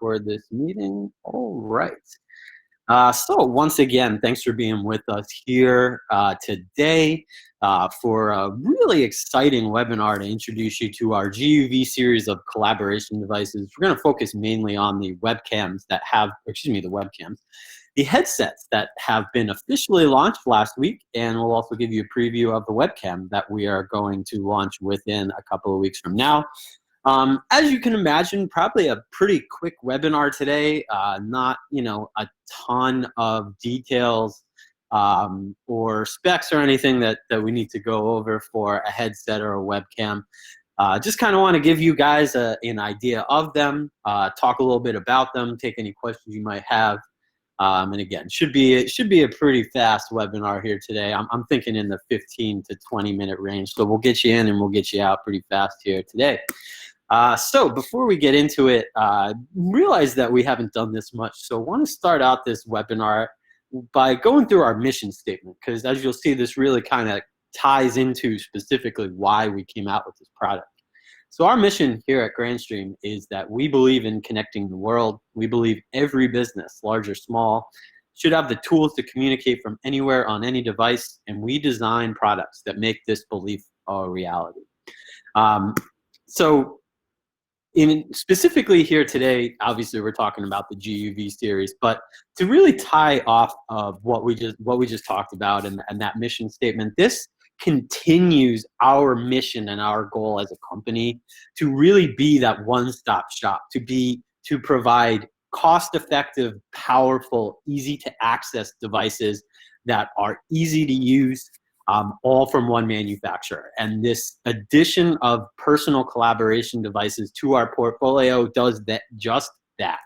record this meeting. All right. So once again, thanks for being with us here today for a really exciting webinar to introduce you to our GUV series of collaboration devices. We're going to focus mainly on the webcams that have, the headsets that have been officially launched last week, and we'll also give you a preview of the webcam that we are going to launch within a couple of weeks from now. As you can imagine, probably a pretty quick webinar today, not, a ton of details or specs or anything that we need to go over for a headset or a webcam. Just kind of want to give you guys an idea of them, talk a little bit about them, take any questions you might have. And again, it should be a pretty fast webinar here today. I'm thinking in the 15 to 20 minute range. So we'll get you in and we'll get you out pretty fast here today. So before we get into it, realize that we haven't done this much. So I want to start out this webinar by going through our mission statement, because as you'll see, this really kind of ties into specifically why we came out with this product. So our mission here at Grandstream is that we believe in connecting the world. We believe every business, large or small, should have the tools to communicate from anywhere on any device, and we design products that make this belief a reality. Specifically here today, obviously we're talking about the GUV series, but to really tie off of what we just talked about and that mission statement, this continues our mission and our goal as a company to really be that one-stop shop, to provide cost-effective, powerful, easy-to-access devices that are easy to use, all from one manufacturer. And this addition of personal collaboration devices to our portfolio does just that.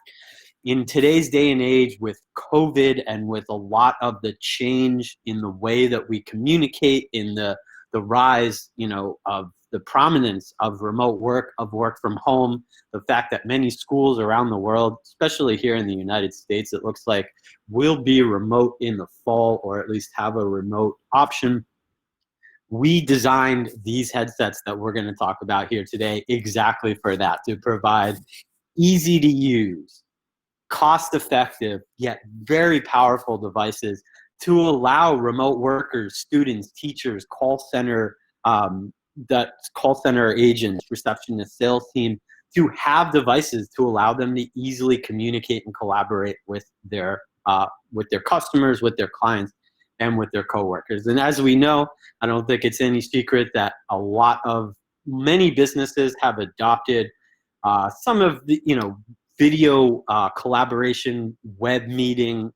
In today's day and age, with COVID and with a lot of the change in the way that we communicate, in the rise, of the prominence of remote work, of work from home, the fact that many schools around the world, especially here in the United States, it looks like will be remote in the fall, or at least have a remote option. We designed these headsets that we're going to talk about here today exactly for that, to provide easy to use, cost-effective, yet very powerful devices to allow remote workers, students, teachers, call center agents, receptionists, sales team, to have devices to allow them to easily communicate and collaborate with their customers, with their clients, and with their coworkers. And as we know, I don't think it's any secret that many businesses have adopted some of the, video collaboration, web meeting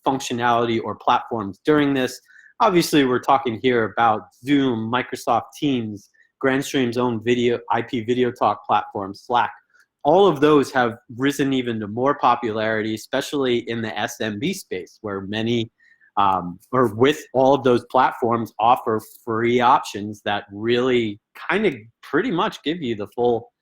functionality or platforms during this. Obviously, we're talking here about Zoom, Microsoft Teams, Grandstream's own IP video talk platform, Slack. All of those have risen even to more popularity, especially in the SMB space, where many or with all of those platforms offer free options that really kind of pretty much give you the full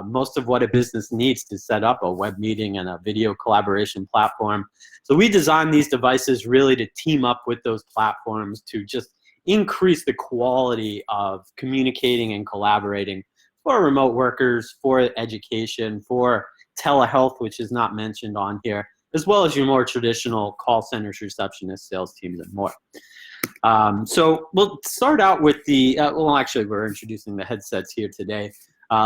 most of what a business needs to set up a web meeting and a video collaboration platform. So we designed these devices really to team up with those platforms to just increase the quality of communicating and collaborating for remote workers, for education, for telehealth, which is not mentioned on here, as well as your more traditional call centers, receptionists, sales teams, and more. So we'll start out with we're introducing the headsets here today.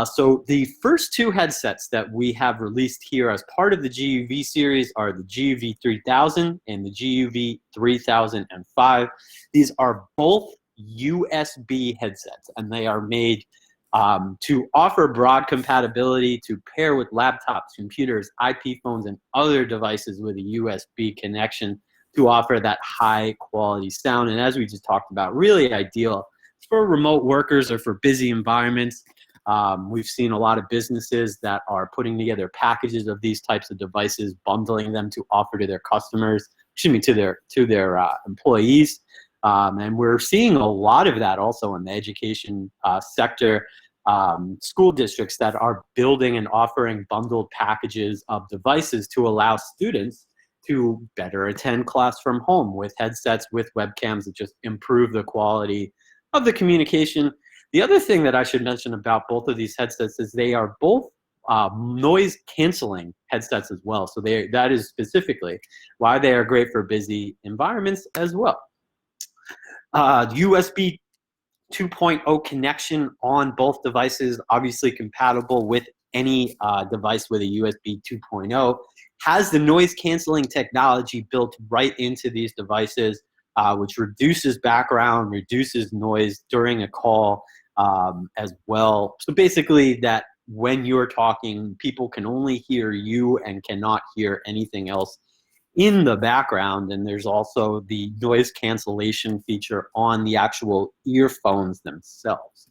So the first two headsets that we have released here as part of the GUV series are the GUV 3000 and the GUV 3005. These are both USB headsets, and they are made to offer broad compatibility to pair with laptops, computers, IP phones, and other devices with a USB connection to offer that high quality sound. And as we just talked about, really ideal for remote workers or for busy environments. We've seen a lot of businesses that are putting together packages of these types of devices, bundling them to offer to their customers, to their employees. And we're seeing a lot of that also in the education sector. School districts that are building and offering bundled packages of devices to allow students to better attend class from home with headsets, with webcams that just improve the quality of the communication. The other thing that I should mention about both of these headsets is they are both noise canceling headsets as well. So that is specifically why they are great for busy environments as well. USB 2.0 connection on both devices, obviously compatible with any device with a USB 2.0, has the noise canceling technology built right into these devices, which reduces background, reduces noise during a call as well. So basically that when you're talking, people can only hear you and cannot hear anything else in the background. And there's also the noise cancellation feature on the actual earphones themselves.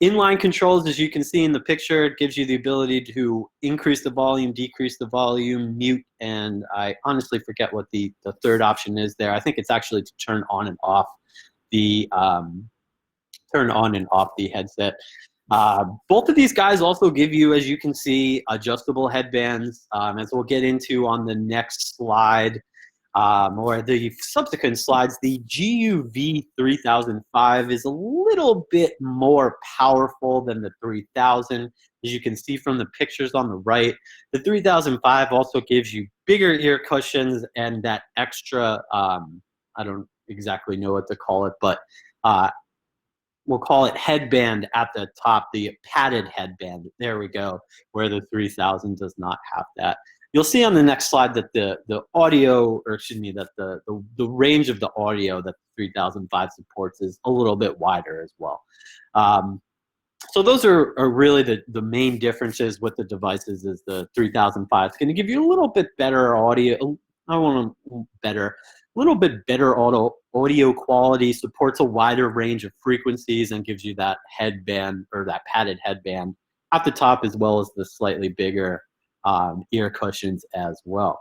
Inline controls, as you can see in the picture, it gives you the ability to increase the volume, decrease the volume, mute, and I honestly forget what the third option is there. I think it's actually to turn on and off the headset. Both of these guys also give you, as you can see, adjustable headbands, as we'll get into on the next slide, or the subsequent slides. The GUV 3005 is a little bit more powerful than the 3000. As you can see from the pictures on the right, the 3005 also gives you bigger ear cushions and that extra, I don't exactly know what to call it, but we'll call it headband at the top, the padded headband. There we go, where the 3000 does not have that. You'll see on the next slide that the audio, or excuse me, that the range of the audio that the 3005 supports is a little bit wider as well. So those are really the main differences with the devices. Is the 3005 is going to give you a little bit better audio. I want better. A little bit better audio quality, supports a wider range of frequencies, and gives you that headband, or that padded headband at the top, as well as the slightly bigger ear cushions as well.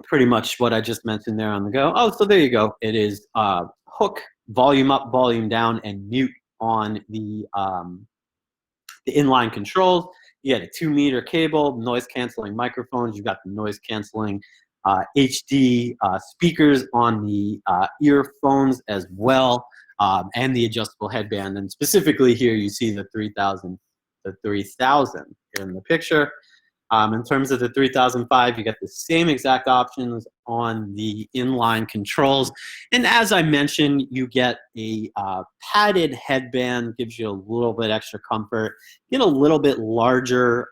Pretty much what I just mentioned there on the go. Oh, so there you go. It is hook, volume up, volume down, and mute on the inline controls. You got a 2-meter cable, noise canceling microphones. You've got the noise canceling HD speakers on the earphones as well, and the adjustable headband. And specifically here, you see the 3000 in the picture. In terms of the 3005, you get the same exact options on the inline controls. And as I mentioned, you get a padded headband, gives you a little bit extra comfort. You get a little bit larger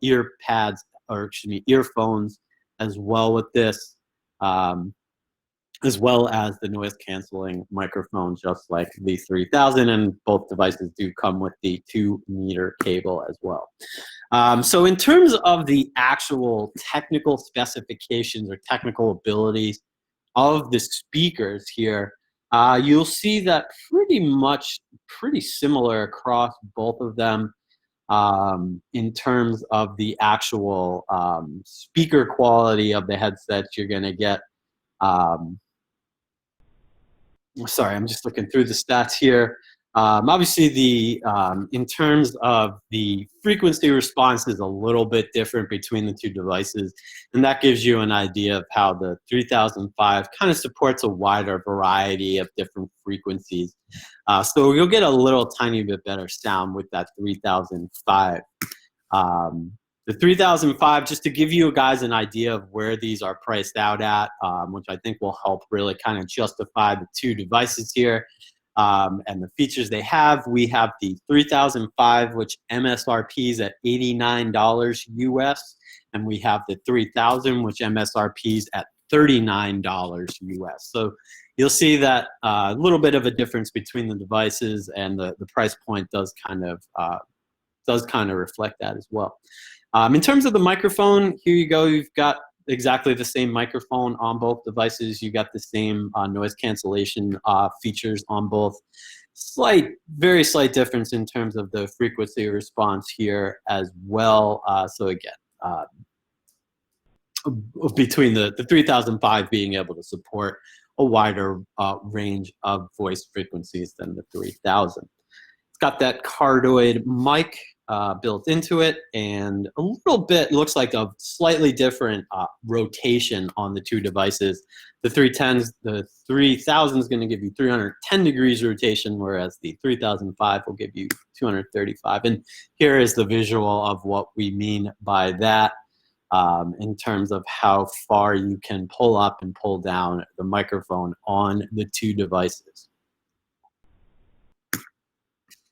ear pads, or excuse me, earphones as well with this, as well as the noise canceling microphone, just like the 3000, and both devices do come with the 2-meter cable as well. So in terms of the actual technical specifications or technical abilities of the speakers here, you'll see that pretty similar across both of them. In terms of the actual speaker quality of the headsets, you're going to get, sorry, I'm just looking through the stats here. Obviously, in terms of the frequency response is a little bit different between the two devices, and that gives you an idea of how the 3005 kind of supports a wider variety of different frequencies. So you'll get a little tiny bit better sound with that 3005. The 3005, just to give you guys an idea of where these are priced out at, which I think will help really kind of justify the two devices here. And the features they have, we have the 3005, which MSRP is at $89 US, and we have the 3000, which MSRP is at $39 US. So you'll see that a little bit of a difference between the devices, and the price point does kind of reflect that as well. In terms of the microphone, here you go. You've got exactly the same microphone on both devices. You got the same noise cancellation features on both. Very slight difference in terms of the frequency response here as well. So again, between the 3005 being able to support a wider range of voice frequencies than the 3000. It's got that cardioid mic built into it, and a little bit looks like a slightly different rotation on the two devices. The 3000 is going to give you 310 degrees rotation, whereas the 3005 will give you 235. And here is the visual of what we mean by that in terms of how far you can pull up and pull down the microphone on the two devices.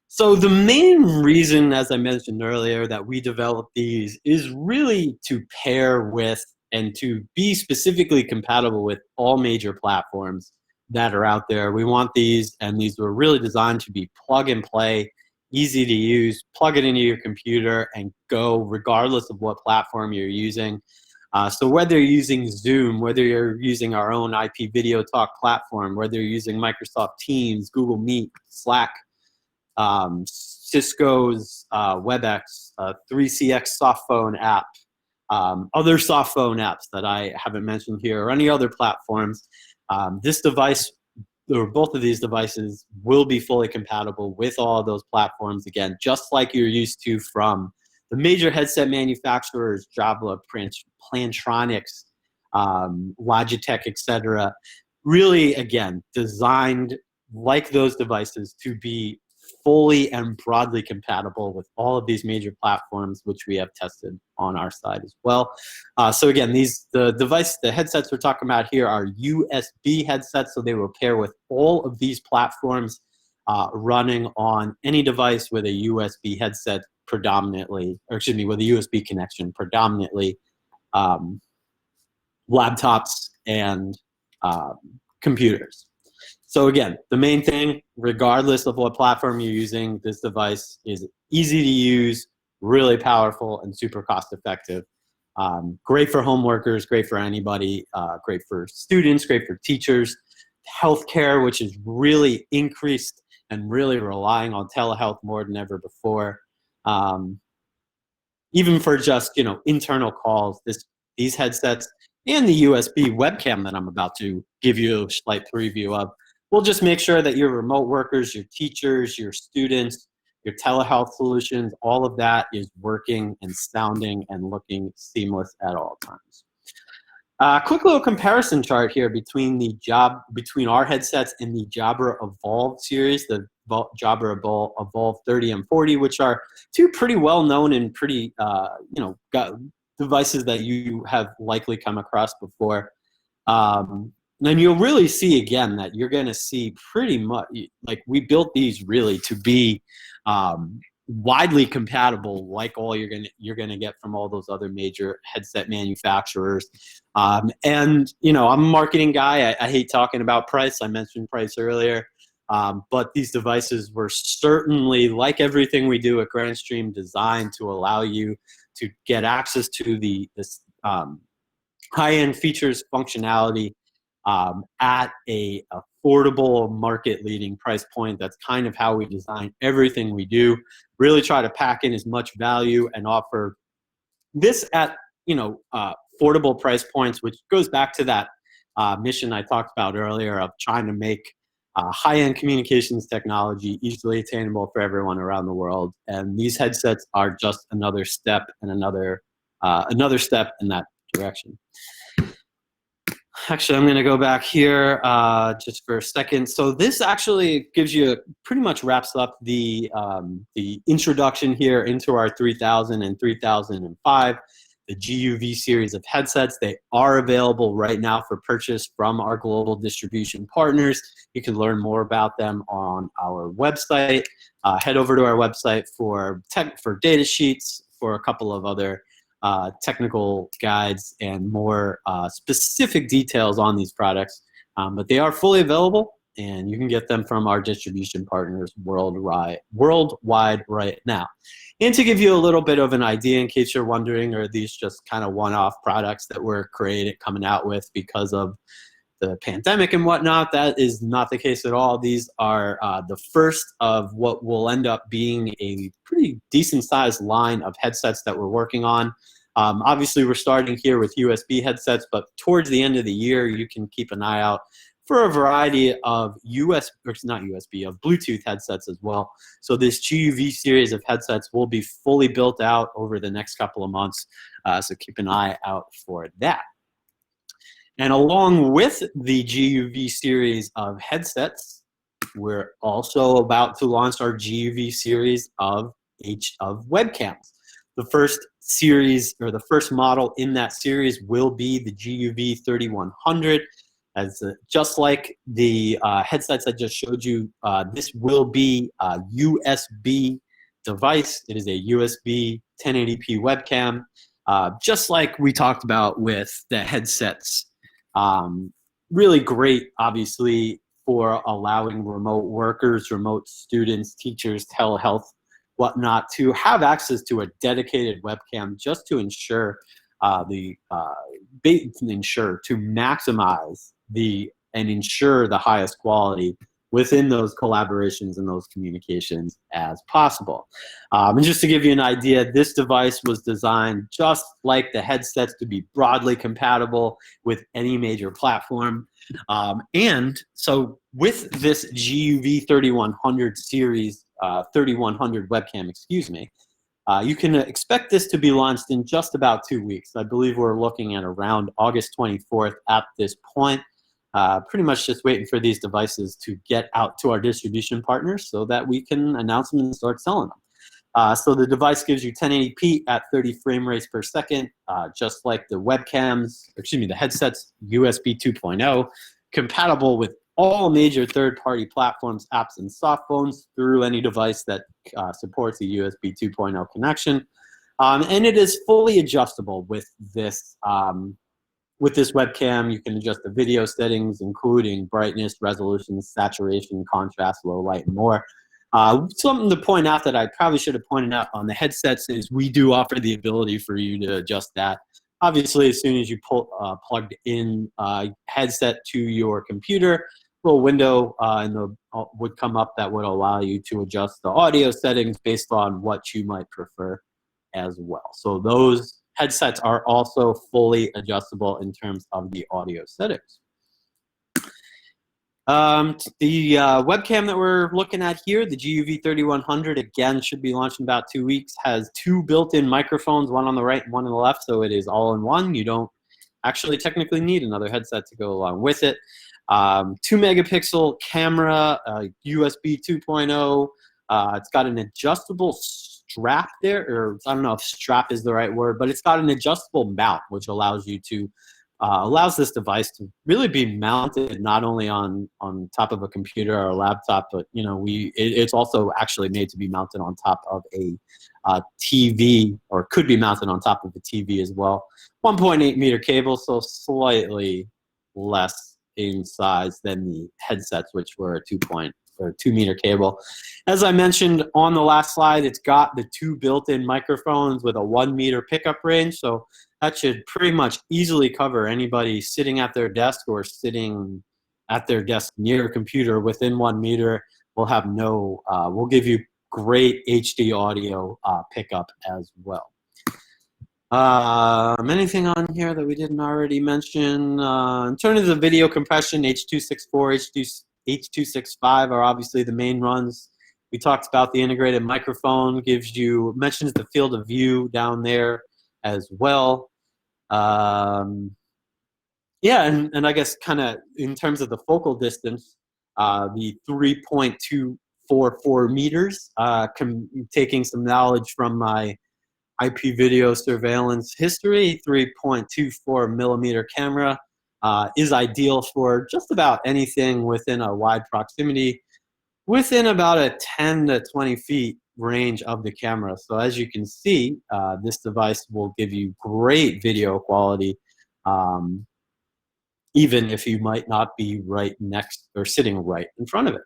So the main reason, as I mentioned earlier, that we developed these is really to pair with and to be specifically compatible with all major platforms that are out there. We want these, and these were really designed to be plug and play, easy to use, plug it into your computer and go regardless of what platform you're using. So whether you're using Zoom, whether you're using our own IP video talk platform, whether you're using Microsoft Teams, Google Meet, Slack, Cisco's WebEx, 3CX soft phone app, other soft phone apps that I haven't mentioned here, or any other platforms, this device, or both of these devices, will be fully compatible with all of those platforms, again, just like you're used to from the major headset manufacturers, Jabra, Plantronics, Logitech, etc. Really, again, designed like those devices to be fully and broadly compatible with all of these major platforms, which we have tested on our side as well. So again, the headsets we're talking about here are USB headsets, so they will pair with all of these platforms running on any device with a USB headset predominantly, or excuse me, with a USB connection, predominantly laptops and computers. So again, the main thing, regardless of what platform you're using, this device is easy to use, really powerful, and super cost effective. Great for home workers, great for anybody, great for students, great for teachers. Healthcare, which is really increased and really relying on telehealth more than ever before. Even for just, internal calls, these headsets and the USB webcam that I'm about to give you a slight preview of, we'll just make sure that your remote workers, your teachers, your students, your telehealth solutions, all of that is working and sounding and looking seamless at all times. Quick little comparison chart here between our headsets and the Jabra Evolve series, the Jabra Evolve 30 and 40, which are two pretty well-known and pretty, devices that you have likely come across before. Then you'll really see, again, that you're going to see pretty much, like, we built these really to be widely compatible, like all you're going to get from all those other major headset manufacturers. And I'm a marketing guy. I hate talking about price. I mentioned price earlier. But these devices were certainly, like everything we do at Grandstream, designed to allow you to get access to this high-end features, functionality, at a affordable, market-leading price point. That's kind of how we design everything we do. Really try to pack in as much value and offer this at affordable price points, which goes back to that mission I talked about earlier of trying to make high-end communications technology easily attainable for everyone around the world. And these headsets are just another step and another step in that direction. Actually, I'm going to go back here just for a second. So this actually gives you, pretty much wraps up the introduction here into our 3000 and 3005, the GUV series of headsets. They are available right now for purchase from our global distribution partners. You can learn more about them on our website. Head over to our website for data sheets, for a couple of other technical guides and more specific details on these products. But they are fully available, and you can get them from our distribution partners worldwide right now. And to give you a little bit of an idea, in case you're wondering, are these just kind of one-off products that we're coming out with because of the pandemic and whatnot? That is not the case at all. These are the first of what will end up being a pretty decent-sized line of headsets that we're working on. Obviously, we're starting here with USB headsets, but towards the end of the year, you can keep an eye out for a variety of not USB, of Bluetooth headsets as well. So this GUV series of headsets will be fully built out over the next couple of months. So keep an eye out for that. And along with the GUV series of headsets, we're also about to launch our GUV series of webcams. The first series, or the first model in that series, will be the GUV 3100. Just like the headsets I just showed you, this will be a USB device. It is a USB 1080p webcam, just like we talked about with the headsets. Really great, obviously, for allowing remote workers, remote students, teachers, telehealth, whatnot, to have access to a dedicated webcam, just to ensure to maximize and ensure the highest quality within those collaborations and those communications as possible. And just to give you an idea, this device was designed just like the headsets to be broadly compatible with any major platform. And so with this GUV 3100 series, 3100 webcam, excuse me, you can expect this to be launched in just about 2 weeks. I believe we're looking at around August 24th at this point. Pretty much just waiting for these devices to get out to our distribution partners so that we can announce them and start selling them. So the device gives you 1080p at 30 frame rates per second, just like the the headsets, USB 2.0, compatible with all major third-party platforms, apps, and soft phones through any device that supports a USB 2.0 connection. And it is fully adjustable with this webcam. You can adjust the video settings, including brightness, resolution, saturation, contrast, low light, and more. Something to point out that I probably should have pointed out on the headsets is we do offer the ability for you to adjust that. Obviously, as soon as you plugged in headset to your computer, a little window would come up that would allow you to adjust the audio settings based on what you might prefer as well. So those headsets are also fully adjustable in terms of the audio settings. The webcam that we're looking at here, the GUV 3100, again, should be launched in about 2 weeks, has 2 built-in microphones, one on the right and one on the left, so it is all in one. You don't actually technically need another headset to go along with it. 2 megapixel camera, USB 2.0. It's got an adjustable strap there, or I don't know if strap is the right word, but it's got an adjustable mount, which allows you to allows this device to really be mounted not only on top of a computer or a laptop, but it's also actually made to be mounted on top of a TV, or could be mounted on top of a TV as well. 1.8 meter cable, so slightly less in size than the headsets, which were a 2 meter cable. As I mentioned on the last slide, it's got the 2 built-in microphones with a 1 meter pickup range, so that should pretty much easily cover anybody sitting at their desk or sitting at their desk near a computer within 1 meter. We'll give you great HD audio pickup as well. Anything on here that we didn't already mention? In terms of video compression, H.264, H.265 are obviously the main runs. We talked about the integrated microphone, mentions the field of view down there as well. Yeah, and I guess kind of in terms of the focal distance, the 3.244 meters, taking some knowledge from my IP video surveillance history, 3.24 millimeter camera is ideal for just about anything within a wide proximity, within about a 10 to 20 feet range of the camera. So as you can see, this device will give you great video quality, even if you might not be right next or sitting right in front of it.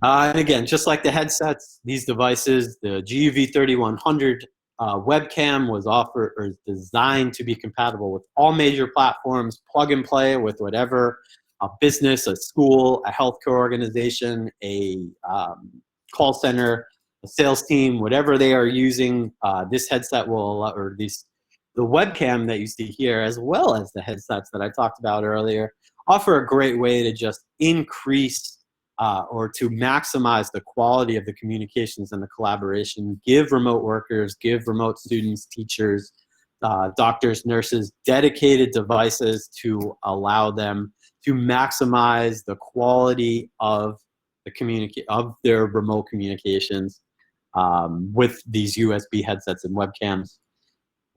And again, just like the headsets, these devices, the GUV 3100 webcam was designed to be compatible with all major platforms, plug and play with whatever a business, a school, a healthcare organization, a call center, a sales team, whatever they are using, this headset will allow, the webcam that you see here, as well as the headsets that I talked about earlier, offer a great way to just increase or to maximize the quality of the communications and the collaboration, give remote workers, give remote students, teachers, doctors, nurses, dedicated devices to allow them to maximize the quality of of their remote communications with these USB headsets and webcams.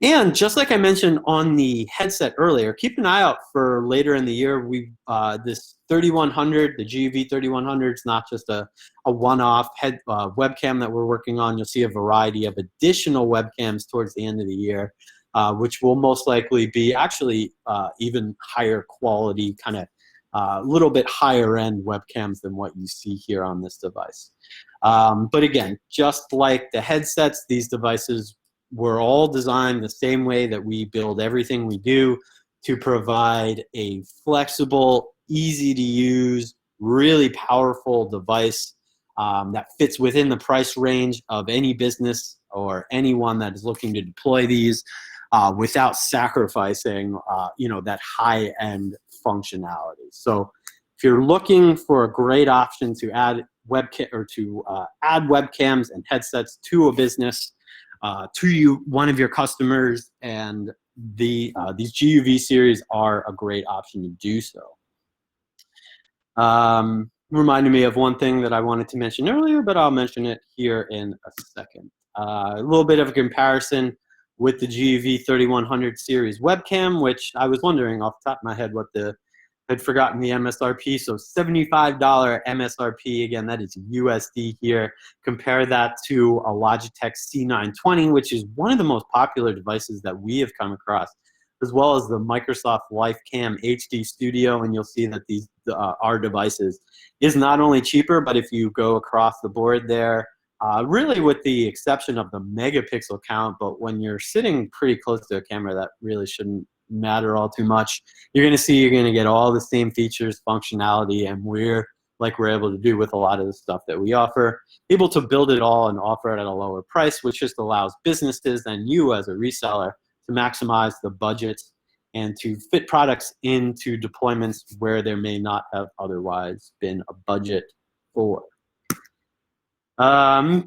And just like I mentioned on the headset earlier, keep an eye out for later in the year. This 3100, the GUV 3100, is not just a one-off webcam that we're working on. You'll see a variety of additional webcams towards the end of the year, which will most likely be actually even higher quality, kind of a little bit higher end webcams than what you see here on this device. But again, just like the headsets, these devices were all designed the same way that we build everything we do, to provide a flexible, easy to use, really powerful device that fits within the price range of any business or anyone that is looking to deploy these without sacrificing that high-end functionality. So if you're looking for a great option to add add webcams and headsets to a business, to one of your customers, and these GUV series are a great option to do so. Reminded me of one thing that I wanted to mention earlier, but I'll mention it here in a second. A little bit of a comparison with the GUV 3100 series webcam, which I was wondering off the top of my head I'd forgotten the MSRP. So $75 MSRP, again, that is USD here. Compare that to a Logitech C920, which is one of the most popular devices that we have come across, as well as the Microsoft LifeCam HD Studio. And you'll see that these our devices is not only cheaper, but if you go across the board there, really with the exception of the megapixel count, but when you're sitting pretty close to a camera, that really shouldn't matter all too much. You're going to get all the same features, functionality, and we're able to do with a lot of the stuff that we offer, able to build it all and offer it at a lower price, which just allows businesses and you as a reseller to maximize the budgets and to fit products into deployments where there may not have otherwise been a budget for.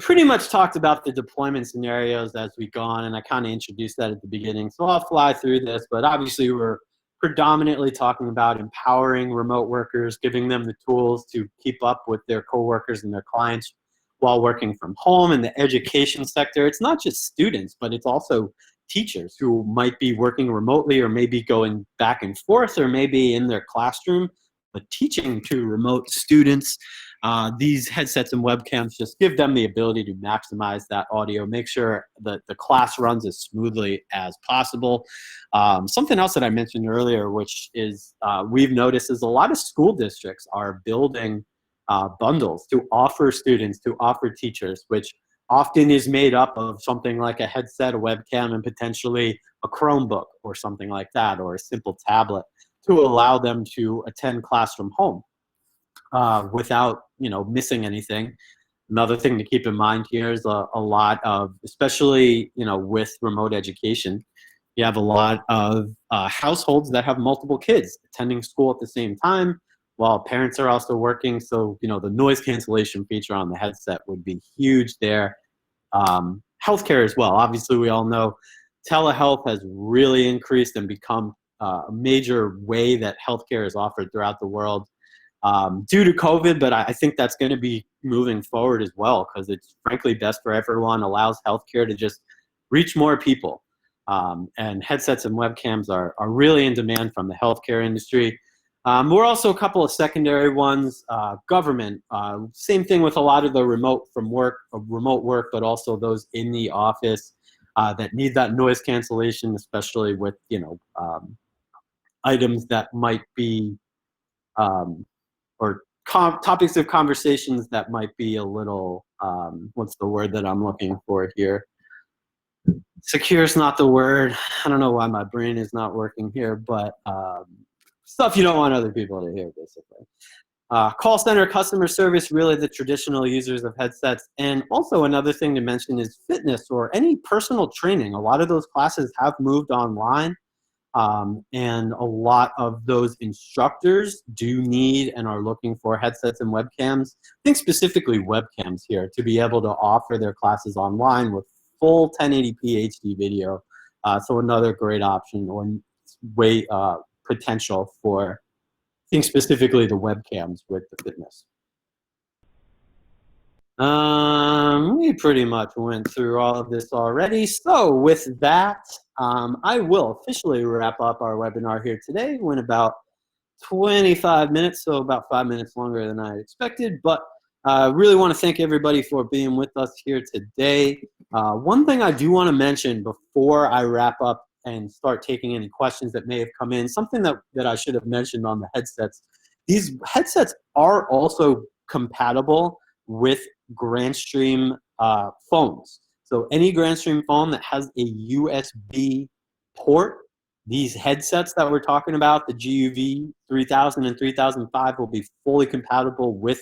Pretty much talked about the deployment scenarios as we go on, and I kind of introduced that at the beginning, so I'll fly through this. But obviously we're predominantly talking about empowering remote workers, giving them the tools to keep up with their coworkers and their clients while working from home. In the education sector, it's not just students, but it's also teachers who might be working remotely, or maybe going back and forth, or maybe in their classroom, but teaching to remote students. These headsets and webcams just give them the ability to maximize that audio, make sure that the class runs as smoothly as possible. Something else that I mentioned earlier, which is we've noticed, is a lot of school districts are building bundles to offer students, to offer teachers, which often is made up of something like a headset, a webcam, and potentially a Chromebook or something like that, or a simple tablet, to allow them to attend class from home without missing anything. Another thing to keep in mind here is a lot of, especially with remote education, you have a lot of households that have multiple kids attending school at the same time, while parents are also working. So the noise cancellation feature on the headset would be huge there. Healthcare as well. Obviously, we all know telehealth has really increased and become a major way that healthcare is offered throughout the world due to COVID, but I think that's going to be moving forward as well, because it's frankly best for everyone, allows healthcare to just reach more people. And headsets and webcams are really in demand from the healthcare industry. We're also a couple of secondary ones. Government, same thing with a lot of the remote work, but also those in the office that need that noise cancellation, especially with items that might be or topics of conversations that might be a little what's the word that I'm looking for here? Secure is not the word. I don't know why my brain is not working here, but stuff you don't want other people to hear, basically. Call center, customer service, really the traditional users of headsets. And also another thing to mention is fitness or any personal training. A lot of those classes have moved online. And a lot of those instructors do need and are looking for headsets and webcams. I think specifically webcams here to be able to offer their classes online with full 1080p HD video. So another great option or way potential for, I think specifically the webcams with the fitness. We pretty much went through all of this already. So with that, I will officially wrap up our webinar here today. Went about 25 minutes, so about 5 minutes longer than I expected. But really want to thank everybody for being with us here today. One thing I do want to mention before I wrap up and start taking any questions that may have come in, something that I should have mentioned on the headsets. These headsets are also compatible with Grandstream phones. So any Grandstream phone that has a USB port, these headsets that we're talking about, the GUV 3000 and 3005, will be fully compatible with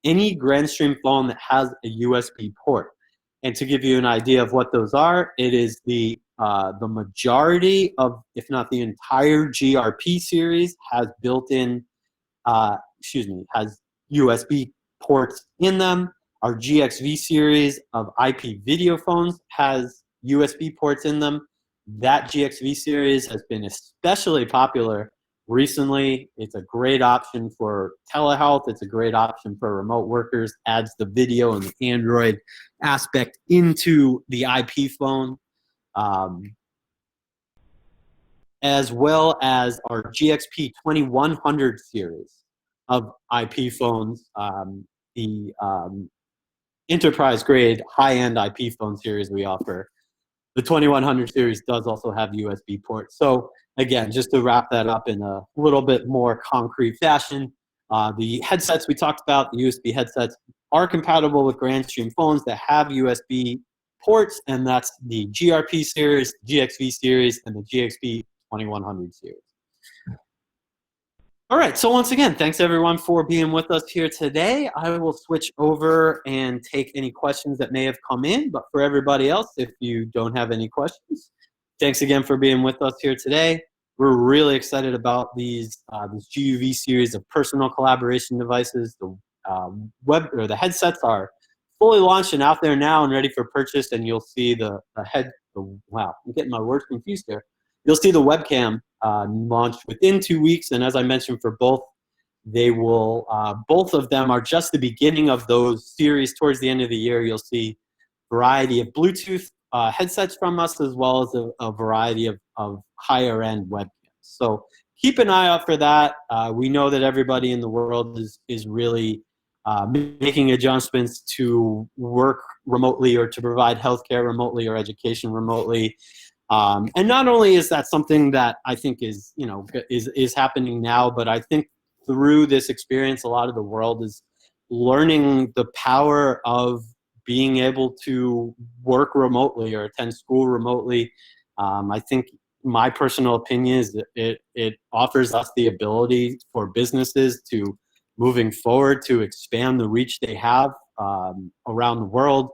any Grandstream phone that has a USB port. And to give you an idea of what those are, it is the majority of, if not the entire GRP series has built-in, has USB ports in them. Our GXV series of IP video phones has USB ports in them. That GXV series has been especially popular recently. It's a great option for telehealth. It's a great option for remote workers. Adds the video and the Android aspect into the IP phone. As well as our GXP 2100 series of IP phones, the enterprise grade high-end IP phone series we offer. The 2100 series does also have USB ports. So again, just to wrap that up in a little bit more concrete fashion, the headsets we talked about, the USB headsets, are compatible with Grandstream phones that have USB ports, and that's the GRP series, GXV series, and the GXP 2100 series. All right, so once again, thanks everyone for being with us here today. I will switch over and take any questions that may have come in, but for everybody else, if you don't have any questions, thanks again for being with us here today. We're really excited about these this GUV series of personal collaboration devices. The the headsets are fully launched and out there now and ready for purchase, and you'll see wow, I'm getting my words confused here. You'll see the webcam launch within 2 weeks, and as I mentioned, for both, they will both of them are just the beginning of those series. Towards the end of the year, you'll see a variety of Bluetooth headsets from us, as well as a variety of higher end webcams. So keep an eye out for that. We know that everybody in the world is really making adjustments to work remotely or to provide healthcare remotely or education remotely. And not only is that something that I think is happening now, but I think through this experience, a lot of the world is learning the power of being able to work remotely or attend school remotely. I think my personal opinion is that it offers us the ability for businesses to, moving forward, to expand the reach they have around the world.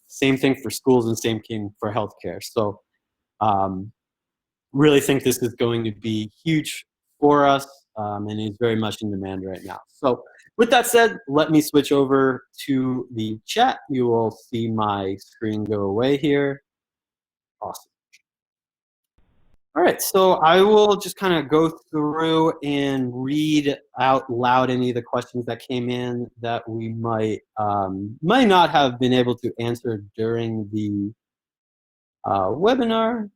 Same thing for schools and same thing for healthcare. So really think this is going to be huge for us and is very much in demand right now. So with that said, let me switch over to the chat. You will see my screen go away here. Awesome. All right, so I will just kind of go through and read out loud any of the questions that came in that we might not have been able to answer during the webinar.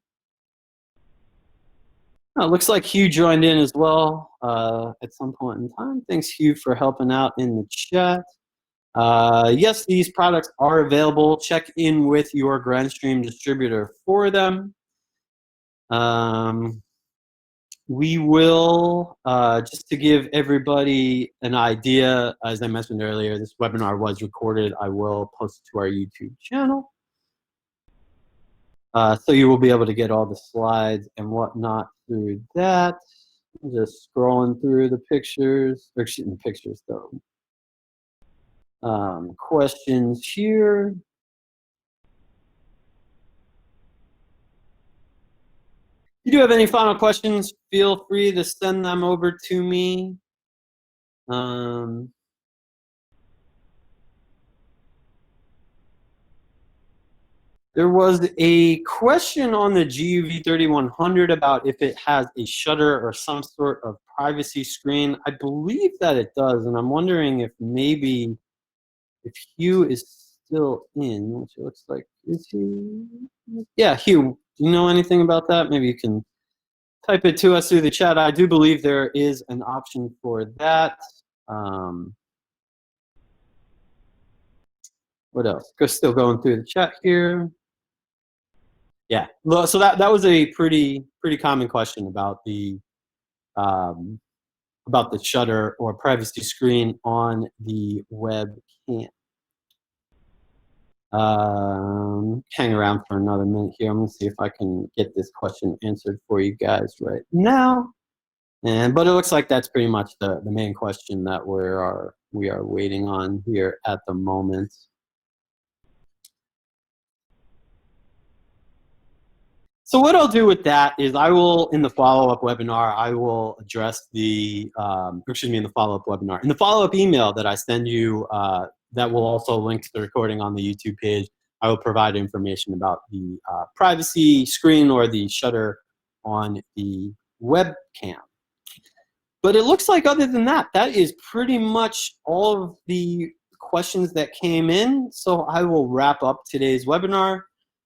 Looks like Hugh joined in as well at some point in time. Thanks, Hugh, for helping out in the chat. Yes, these products are available. Check in with your Grandstream distributor for them. We will, just to give everybody an idea, as I mentioned earlier, this webinar was recorded. I will post it to our YouTube channel. So you will be able to get all the slides and whatnot through that. Just scrolling through the pictures, or shooting pictures though. Questions here. you do have any final questions, feel free to send them over to me. There was a question on the GUV 3100 about if it has a shutter or some sort of privacy screen. I believe that it does, and I'm wondering if maybe if Hugh is still in, which it looks like, is he? Yeah, Hugh, do you know anything about that? Maybe you can type it to us through the chat. I do believe there is an option for that. What else? Still going through the chat here. Yeah, so that was a pretty common question about the shutter or privacy screen on the webcam. Hang around for another minute here. I'm gonna see if I can get this question answered for you guys right now. But it looks like that's pretty much the main question that we are waiting on here at the moment. So what I'll do with that is I will, in the follow-up webinar, I will address in the follow-up webinar. In the follow-up email that I send you, that will also link to the recording on the YouTube page, I will provide information about the privacy screen or the shutter on the webcam. But it looks like other than that, that is pretty much all of the questions that came in. So I will wrap up today's webinar.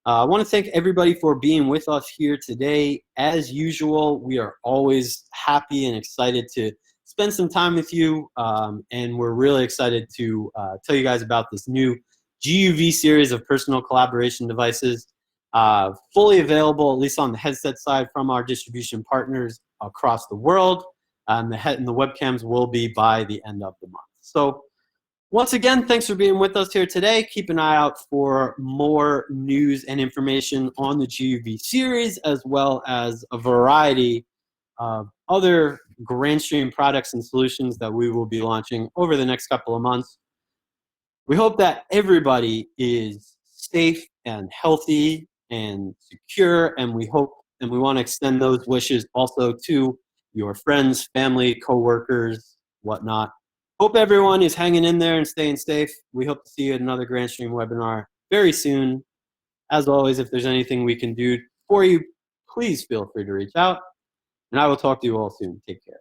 I want to thank everybody for being with us here today. As usual, we are always happy and excited to spend some time with you. And we're really excited to tell you guys about this new GUV series of personal collaboration devices. Fully available, at least on the headset side, from our distribution partners across the world. And the webcams will be by the end of the month. So once again, thanks for being with us here today. Keep an eye out for more news and information on the GUV series, as well as a variety of other Grandstream products and solutions that we will be launching over the next couple of months. We hope that everybody is safe and healthy and secure, and we want to extend those wishes also to your friends, family, coworkers, whatnot. Hope everyone is hanging in there and staying safe. We hope to see you at another Grandstream webinar very soon. As always, if there's anything we can do for you, please feel free to reach out. And I will talk to you all soon. Take care.